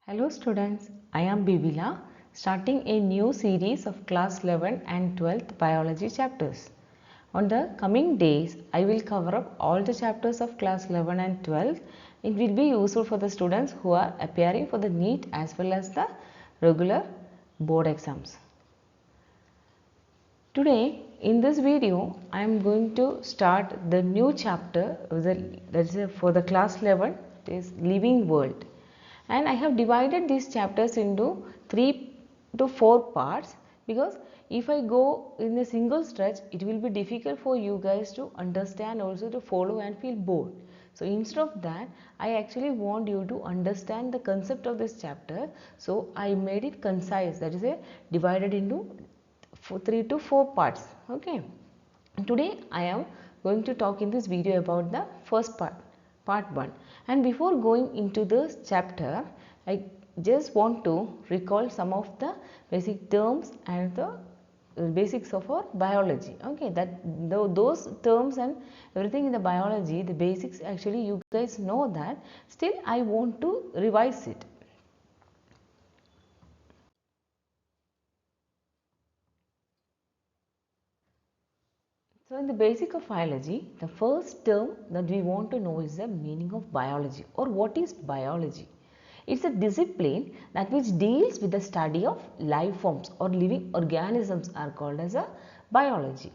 Hello students, I am Bivila, starting a new series of class 11 and 12th biology chapters. On the coming days, I will cover up all the chapters of class 11 and 12. It will be useful for the students who are appearing for the NEET as well as the regular board exams. Today in this video, I am going to start the new chapter for the class 11, it is Living World. And I have divided these chapters into 3 to 4 parts because if I go in a single stretch, it will be difficult for you guys to understand, also to follow and feel bored. So instead of that, I actually want you to understand the concept of this chapter. So I made it concise, that is divided into 3 to 4 parts. Okay. Today I am going to talk in this video about the first part 1. And before going into this chapter, I just want to recall some of the basic terms and the basics of our biology. Okay, those terms and everything in the biology, the basics, actually you guys know that. Still I want to revise it. So in the basic of biology, the first term that we want to know is the meaning of biology, or what is biology. It's a discipline that which deals with the study of life forms or living organisms are called as a biology,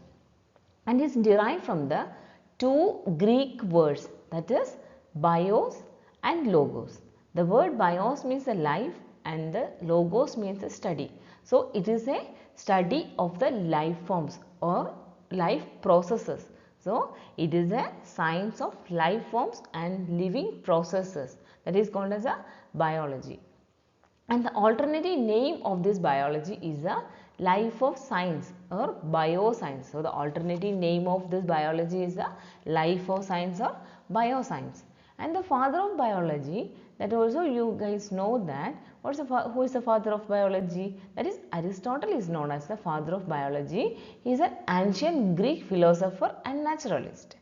and is derived from the two Greek words, that is bios and logos. The word bios means the life and the logos means the study. So it is a study of the life forms or life processes. So it is a science of life forms and living processes, that is called as a biology. And the alternative name of this biology is a life of science or bioscience. So the alternative name of this biology is the life of science or bioscience. And the father of biology, that also you guys know that who is the father of biology? That is Aristotle is known as the father of biology. He is an ancient Greek philosopher and naturalist.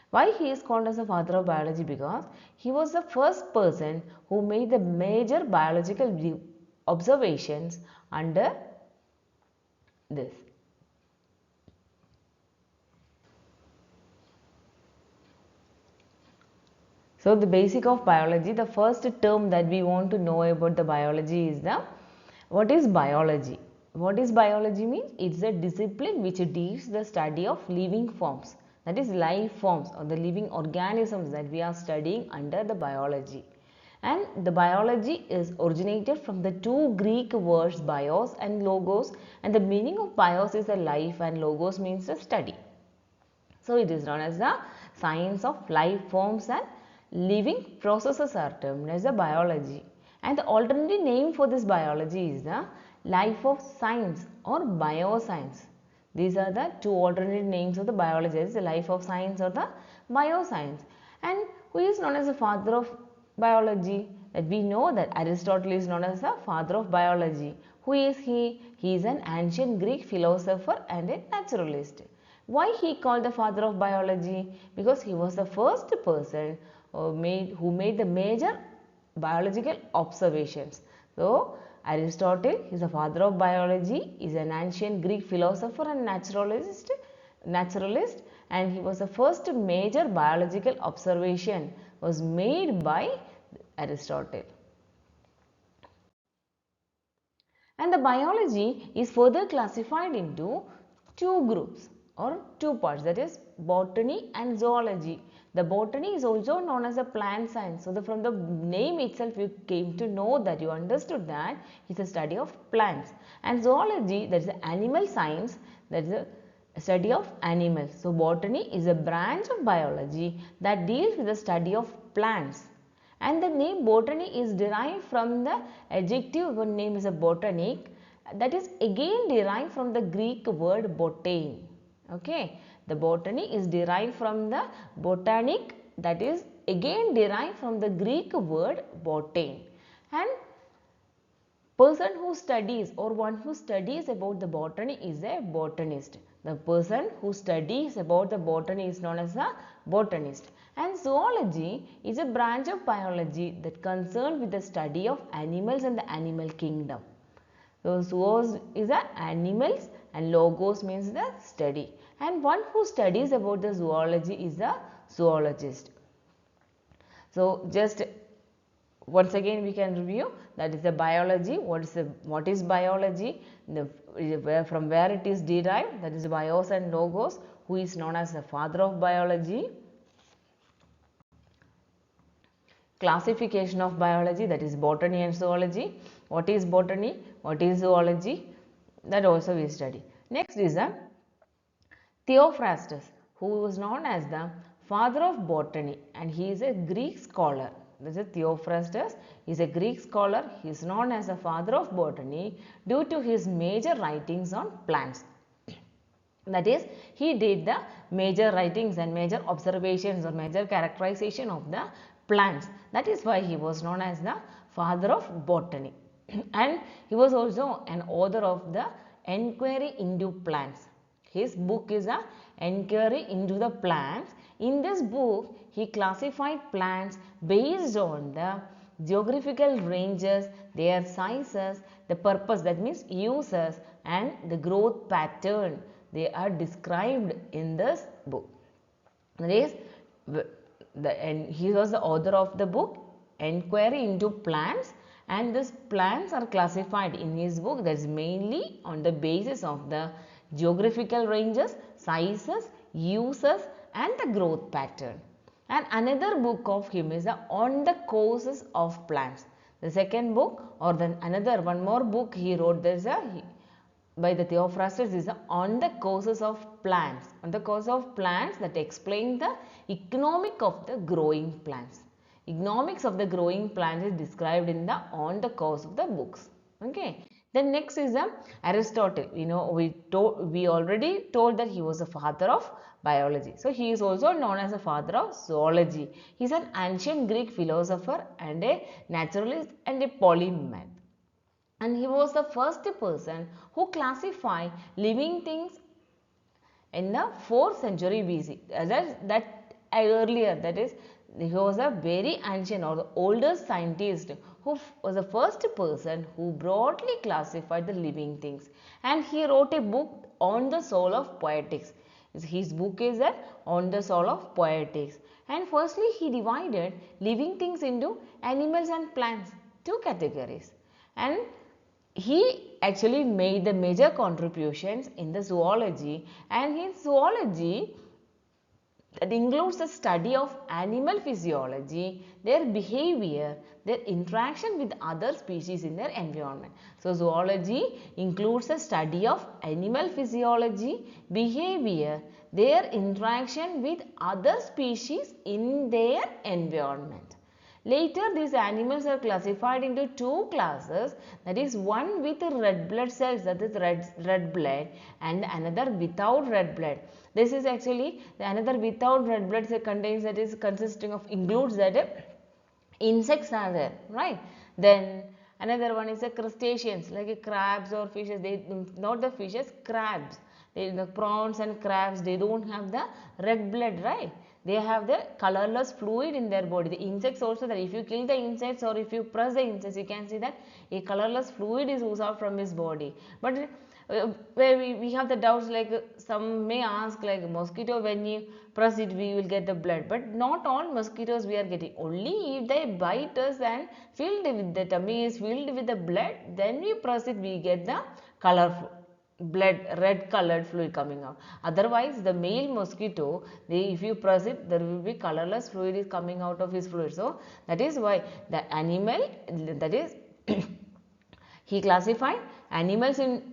Why he is called as the father of biology? Because he was the first person who made the major biological observations under this. So the basic of biology, the first term that we want to know about the biology is what is biology? What is biology means? It's a discipline which deals the study of living forms, that is life forms or the living organisms that we are studying under the biology. And the biology is originated from the two Greek words bios and logos, and the meaning of bios is a life and logos means a study. So it is known as the science of life forms and living processes are termed as the biology. And the alternative name for this biology is the life of science or bioscience. These are the two alternate names of the biology, that is the life of science or the bioscience. And who is known as the father of biology? That we know that Aristotle is known as the father of biology. Who is he? He is an ancient Greek philosopher and a naturalist. Why he called the father of biology? Because he was the first person who made the major biological observations. So Aristotle is the father of biology, is an ancient Greek philosopher and naturalist, and he was the first major biological observation was made by Aristotle. And the biology is further classified into two groups or two parts, that is botany and zoology. The botany is also known as a plant science. So from the name itself you came to know that, you understood that it's a study of plants. And zoology, that is animal science, that is a study of animals. So botany is a branch of biology that deals with the study of plants. And the name botany is derived from the adjective name is a botanic, that is again derived from the Greek word botane. Okay, the botany is derived from the botanic, that is again derived from the Greek word botane. And person who studies or one who studies about the botany is a botanist. The person who studies about the botany is known as a botanist. And zoology is a branch of biology that concerned with the study of animals and the animal kingdom. So, zoos is the animals and logos means the study. And one who studies about the zoology is the zoologist. So, just once again we can review, that is the biology. What is biology? From where it is derived, that is bios and logos, who is known as the father of biology. Classification of biology, that is botany and zoology. What is botany? What is zoology? That also we study. Next is the Theophrastus, who was known as the father of botany, and he is a Greek scholar. This is Theophrastus. He is a Greek scholar. He is known as the father of botany due to his major writings on plants. That is, he did the major writings and major observations or major characterization of the plants. That is why he was known as the father of botany. And he was also an author of the Enquiry into Plants. His book is a Enquiry into the Plants. In this book, he classified plants based on the geographical ranges, their sizes, the purpose, that means uses, and the growth pattern. They are described in this book. That is, he was the author of the book Enquiry into Plants, and these plants are classified in his book, that is mainly on the basis of the geographical ranges, sizes, uses, and the growth pattern. And another book of him is On the Causes of Plants. The second book, or then one more book he wrote, there is by the Theophrastus, is On the Causes of Plants. On the causes of plants, that explain the economic of the growing plants. Economics of the growing plants is described in the On the Cause of the books. Okay. Then next is Aristotle. We already told that he was the father of biology. So he is also known as the father of zoology. He is an ancient Greek philosopher and a naturalist and a polymath. And he was the first person who classified living things in the 4th century BC. That is, he was a very ancient or the oldest scientist who was the first person who broadly classified the living things. And he wrote a book on the soul of poetics. His book is On the Soul of Poetics. And firstly, he divided living things into animals and plants, 2 categories. And he actually made the major contributions in the zoology, and in zoology that includes the study of animal physiology, their behavior, their interaction with other species in their environment. So, zoology includes the study of animal physiology, behavior, their interaction with other species in their environment. Later, these animals are classified into 2 classes, that is, one with red blood cells, that is red blood, and another without red blood. This is actually another without red blood cell contains, that is consisting of, includes that insects are there, right? Then another one is the crustaceans like crabs or fishes. They not the fishes, crabs. The prawns and crabs, they don't have the red blood, right? They have the colorless fluid in their body. The insects also, that if you kill the insects or if you press the insects, you can see that a colorless fluid is oozed out from his body. But where we have the doubts, like some may ask, like mosquito, when you press it we will get the blood, but not all mosquitoes we are getting. Only if they bite us and filled with the tummy is filled with the blood, then we press it, we get the colorful blood, red colored fluid coming out. Otherwise, the male mosquito, if you press it, there will be colorless fluid is coming out of his fluid. So that is why the animal, that is he classified animals and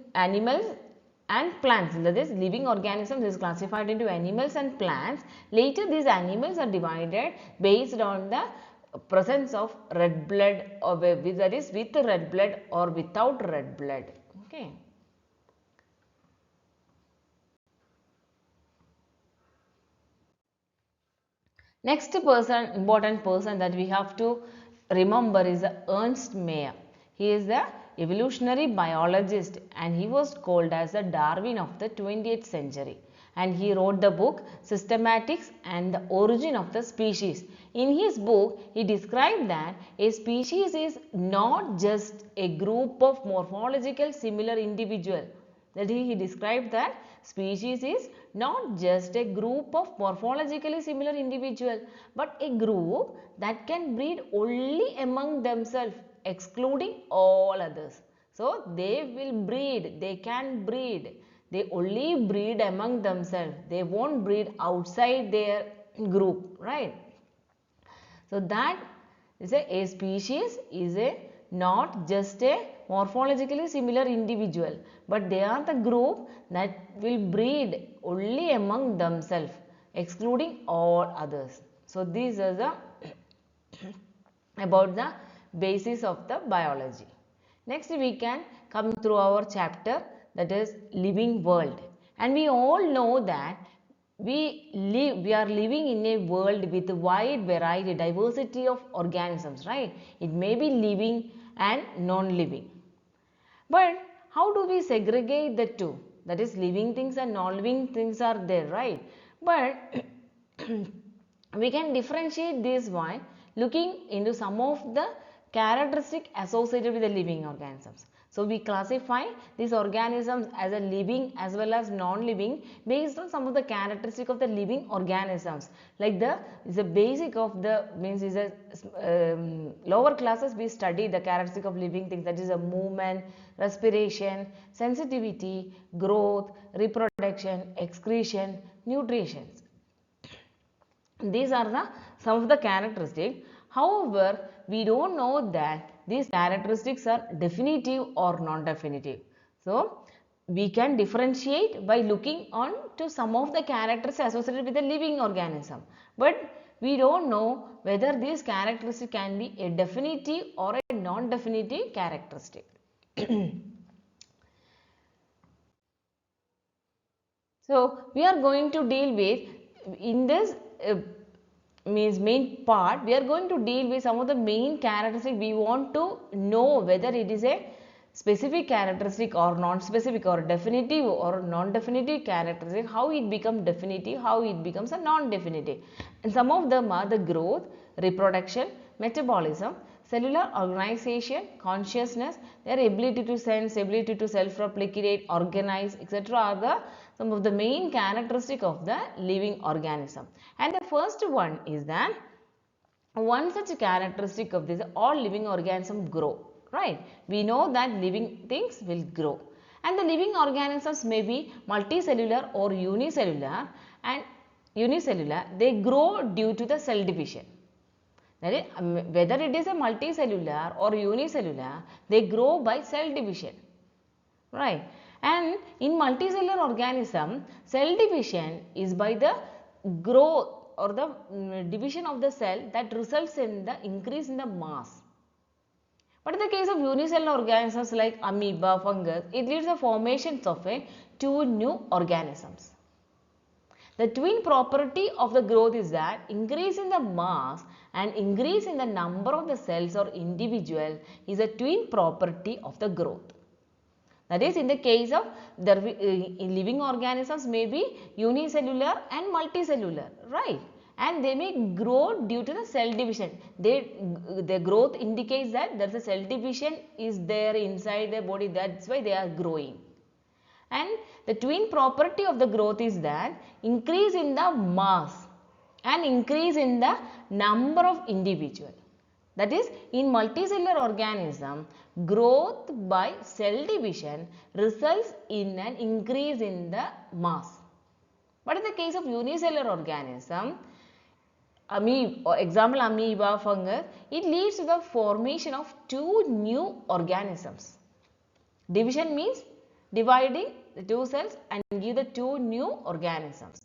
plants, that is living organisms is classified into animals and plants. Later these animals are divided based on the presence of red blood, or that is with red blood or without red blood. Okay. Next important person that we have to remember is Ernst Mayr. He is the evolutionary biologist and he was called as the Darwin of the 20th century. and he wrote the book Systematics and the Origin of the Species. In his book, he described that a species is not just a group of morphological similar individuals. That he described that species is not just a group of morphologically similar individuals, but a group that can breed only among themselves, excluding all others. So they will breed, they can breed, they only breed among themselves, they won't breed outside their group, right? So that is a species is a not just a morphologically similar individual, but they are the group that will breed only among themselves, excluding all others. So these are the about the basis of the biology. Next we can come through our chapter, that is living world, and we all know that we are living in a world with wide variety, diversity of organisms, right? It may be living and non-living. But how do we segregate the two? That is, living things and non-living things are there, right? But we can differentiate this by looking into some of the characteristics associated with the living organisms. So we classify these organisms as a living as well as non-living based on some of the characteristics of the living organisms. Like the basic of the means is a lower classes we study the characteristic of living things, that is a movement, respiration, sensitivity, growth, reproduction, excretion, nutrition. These are the some of the characteristics. However, we don't know that these characteristics are definitive or non-definitive. So, we can differentiate by looking on to some of the characters associated with a living organism. But we don't know whether these characteristics can be a definitive or a non-definitive characteristic. So, we are going to deal with in this main part, we are going to deal with some of the main characteristics. We want to know whether it is a specific characteristic or non-specific, or definitive or non-definitive characteristic, how it becomes definitive, how it becomes a non-definitive. And some of them are the growth, reproduction, metabolism, cellular organization, consciousness, their ability to sense, ability to self-replicate, organize, etc. are the some of the main characteristics of the living organism. And the first one is that one such characteristic of this, all living organisms grow, right? We know that living things will grow. And the living organisms may be multicellular or unicellular, and they grow due to the cell division. That is, whether it is a multicellular or unicellular, they grow by cell division, right? And in multicellular organism, cell division is by the growth or the division of the cell that results in the increase in the mass. But in the case of unicellular organisms like amoeba, fungus, it leads to the formations of two new organisms. The twin property of the growth is that increase in the mass and increase in the number of the cells or individual is a twin property of the growth. That is, in the case of the living organisms may be unicellular and multicellular, right? And they may grow due to the cell division. The growth indicates that there is a cell division is there inside the body, that's why they are growing. And the twin property of the growth is that increase in the mass and increase in the number of individuals. That is, in multicellular organism, growth by cell division results in an increase in the mass. But in the case of unicellular organism, example amoeba, fungus, it leads to the formation of two new organisms. Division means dividing the two cells and give the two new organisms.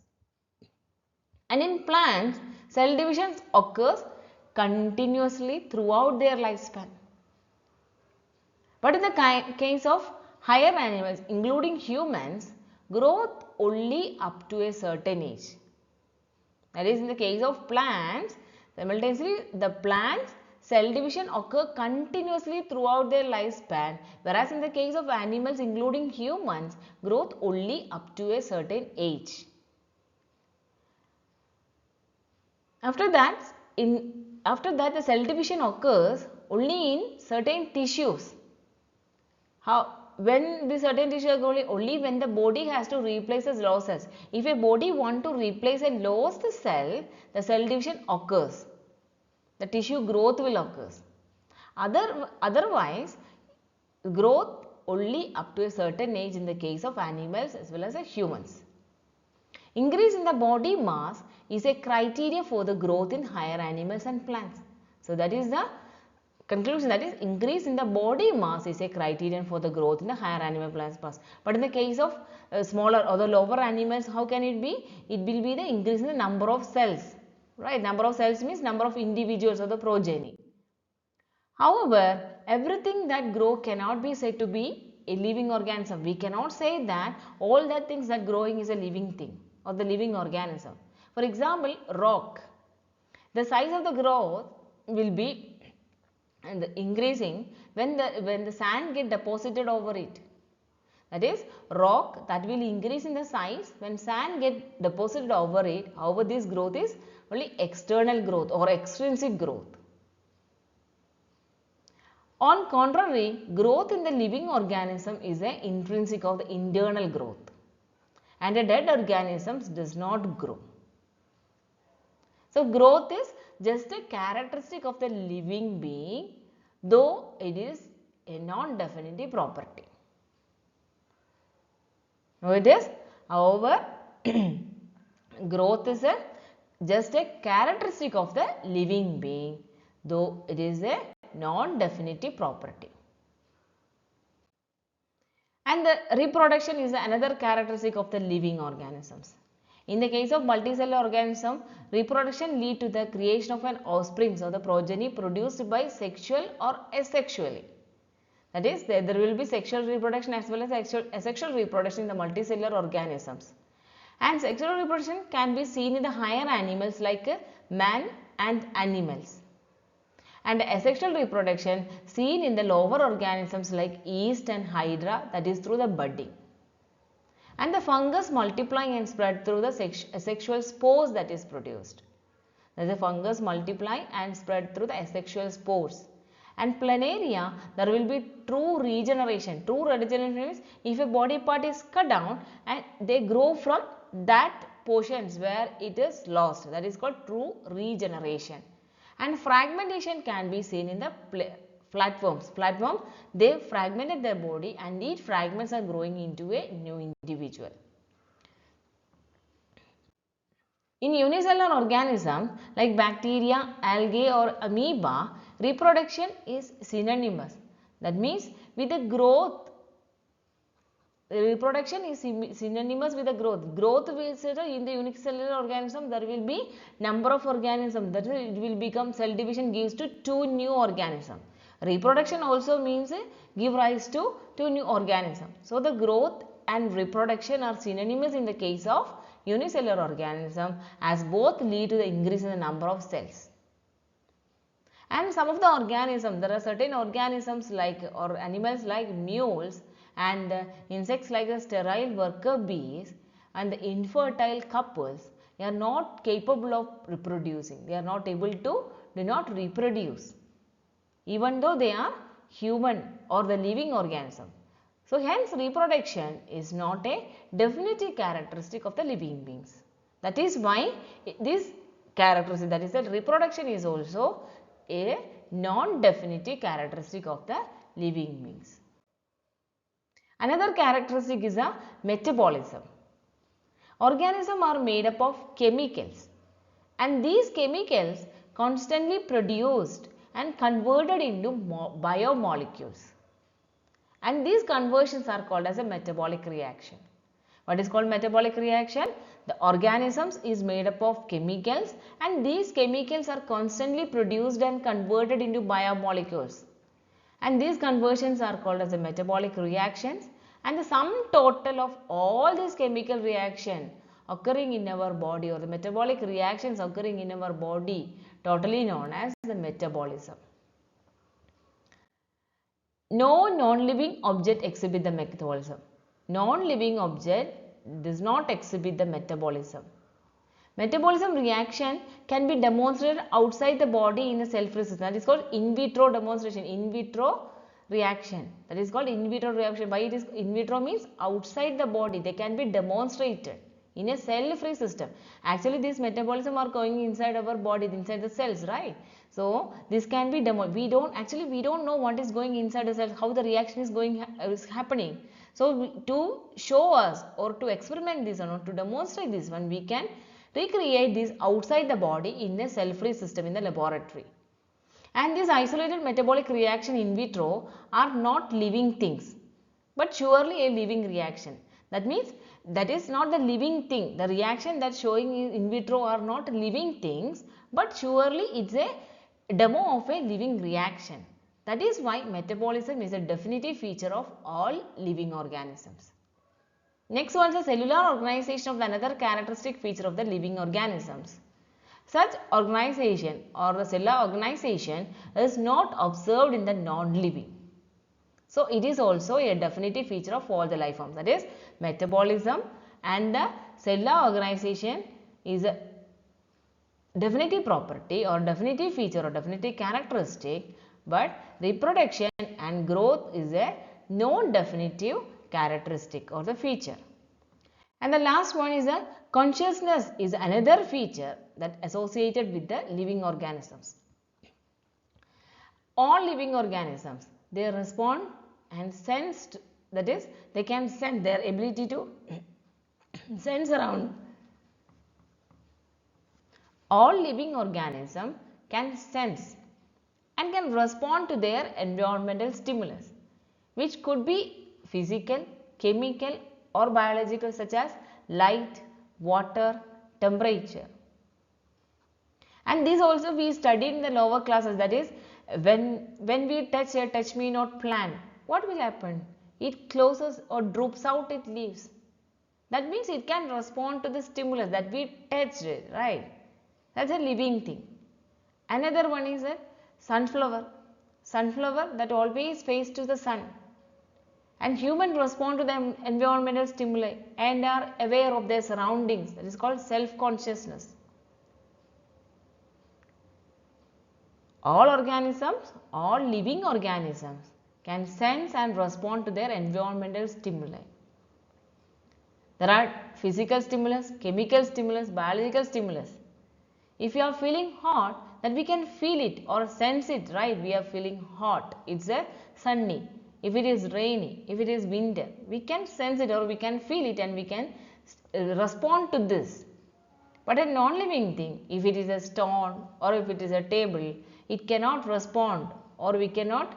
And in plants, cell division occurs continuously throughout their lifespan. But in the case of higher animals, including humans, growth only up to a certain age. That is, in the case of plants, simultaneously the plants cell division occur continuously throughout their lifespan, whereas in the case of animals including humans, growth only up to a certain age. After that, the cell division occurs only in certain tissues. When the certain tissue occurs only when the body has to replace its lost cells. If a body want to replace a lost cell, the cell division occurs. The tissue growth will occur. Otherwise, growth only up to a certain age in the case of animals as well as humans. Increase in the body mass is a criteria for the growth in higher animals and plants. So that is the conclusion, that is increase in the body mass is a criterion for the growth in the higher animal plants. But in the case of smaller or the lower animals, how can it be? It will be the increase in the number of cells, right? Number of cells means number of individuals or the progeny. However, everything that grow cannot be said to be a living organism. We cannot say that all the things that growing is a living thing or the living organism. For example, rock. The size of the growth will be increasing when the sand get deposited over it. That is, rock that will increase in the size when sand get deposited over it. However, this growth is only external growth or extrinsic growth. On contrary, growth in the living organism is an intrinsic of the internal growth, and a dead organism does not grow. So, growth is just a characteristic of the living being, though it is a non-definitive property. Now, it is, however, growth is just a characteristic of the living being, though it is a non-definitive property. And the reproduction is another characteristic of the living organisms. In the case of multicellular organism, reproduction leads to the creation of an offspring or the progeny produced by sexual or asexually. That is, there will be sexual reproduction as well as asexual reproduction in the multicellular organisms. And sexual reproduction can be seen in the higher animals like man and animals. And asexual reproduction seen in the lower organisms like yeast and hydra, that is through the budding. And the fungus multiply and spread through the asexual spores that is produced. The fungus multiply and spread through the asexual spores. And planaria, there will be true regeneration. True regeneration means if a body part is cut down and they grow from that portions where it is lost. That is called true regeneration. And fragmentation can be seen in the flatworms. Flatworms, they fragmented their body and each fragments are growing into a new individual. In unicellular organisms like bacteria, algae or amoeba, reproduction is synonymous. That means with the growth, reproduction is synonymous with the growth. Growth is in the unicellular organism, there will be number of organisms, that is, it will become cell division gives to 2 new organisms. Reproduction also means give rise to 2 new organisms. So, the growth and reproduction are synonymous in the case of unicellular organism as both lead to the increase in the number of cells. And some of the organisms, there are certain organisms like or animals like mules and insects like the sterile worker bees and the infertile couples, they are not capable of reproducing. They are not able to do not reproduce, even though they are human or the living organism. So, hence reproduction is not a definitive characteristic of the living beings. That is why this characteristic, that is that reproduction is also a non-definitive characteristic of the living beings. Another characteristic is a metabolism. Organisms are made up of chemicals and these chemicals constantly produced and converted into biomolecules. And these conversions are called as a metabolic reaction. What is called metabolic reaction? The organisms is made up of chemicals and these chemicals are constantly produced and converted into biomolecules. And these conversions are called as a metabolic reactions, and the sum total of all these chemical reactions occurring in our body or the metabolic reactions occurring in our body totally known as the metabolism. No non-living object exhibit the metabolism. Non-living object does not exhibit the metabolism. Metabolism reaction can be demonstrated outside the body in a cell-free system. That is called in vitro demonstration, in vitro reaction. That is called in vitro reaction. Why it is in vitro means outside the body. They can be demonstrated in a cell-free system. Actually, this metabolism are going inside our body, inside the cells, right? So this can be we don't know what is going inside the cells, how the reaction is happening. So to show us or to experiment this or to demonstrate this one, we can recreate this outside the body in a cell-free system in the laboratory. And this isolated metabolic reaction in vitro are not living things, but surely a living reaction. That means that is not the living thing. The reaction that showing in vitro are not living things, but surely it's a demo of a living reaction. That is why metabolism is a definitive feature of all living organisms. Next one is the cellular organization of another characteristic feature of the living organisms. Such organization or the cellular organization is not observed in the non-living. So it is also a definitive feature of all the life forms. That is, metabolism and the cellular organization is a definitive property or definitive feature or definitive characteristic, but reproduction and growth is a non-definitive characteristic or the feature. And the last one is the consciousness is another feature that associated with the living organisms. All living organisms, they respond and sense, that is, they can sense, their ability to sense around. All living organisms can sense and can respond to their environmental stimulus, which could be physical, chemical or biological, such as light, water, temperature. And this also we studied in the lower classes. That is, when we touch a touch me not plant, what will happen? It closes or droops out its leaves. That means it can respond to the stimulus that we touched it, right? That's a living thing. Another one is a sunflower. Sunflower that always face to the sun. And humans respond to the environmental stimuli and are aware of their surroundings. That is called self-consciousness. All organisms, all living organisms can sense and respond to their environmental stimuli. There are physical stimulus, chemical stimulus, biological stimulus. If you are feeling hot, then we can feel it or sense it, right? We are feeling hot. It's a sunny. If it is rainy, if it is winter, we can sense it or we can feel it and we can respond to this. But a non-living thing, if it is a stone or if it is a table, it cannot respond or we cannot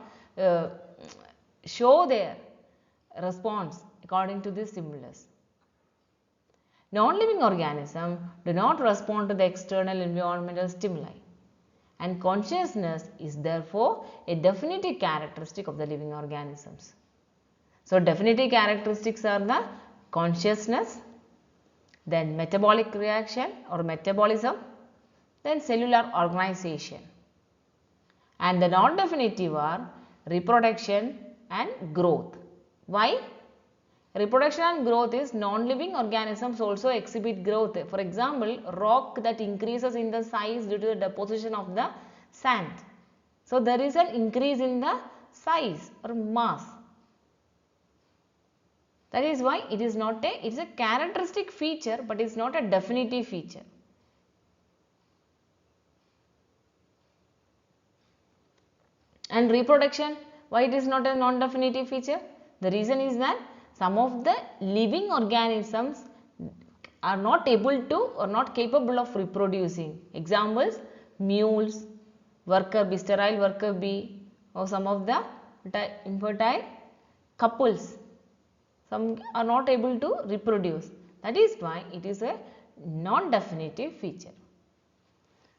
show their response according to this stimulus. Non-living organisms do not respond to the external environmental stimuli, and consciousness is therefore a definitive characteristic of the living organisms. So, definitive characteristics are the consciousness, then metabolic reaction or metabolism, then cellular organization, and the non-definitive are reproduction and growth. Why? Reproduction and growth is non-living organisms also exhibit growth. For example, rock that increases in the size due to the deposition of the sand. So, there is an increase in the size or mass. That is why it is not a, it is a characteristic feature, but it is not a definitive feature. And reproduction, why it is not a non-definitive feature? The reason is that some of the living organisms are not able to or not capable of reproducing. Examples, mules, worker bee, sterile worker bee, or some of the infertile couples. Some are not able to reproduce. That is why it is a non-definitive feature.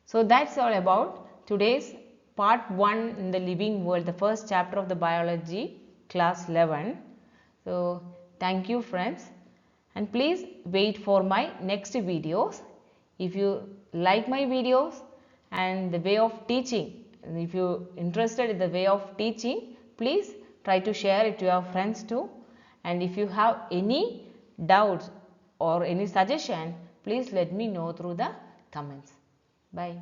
So, that's all about today's part 1 in the living world, the first chapter of the biology, class 11. So, thank you friends, and please wait for my next videos. If you like my videos and the way of teaching, if you are interested in the way of teaching, please try to share it to your friends too. And if you have any doubts or any suggestion, Please let me know through the comments. Bye.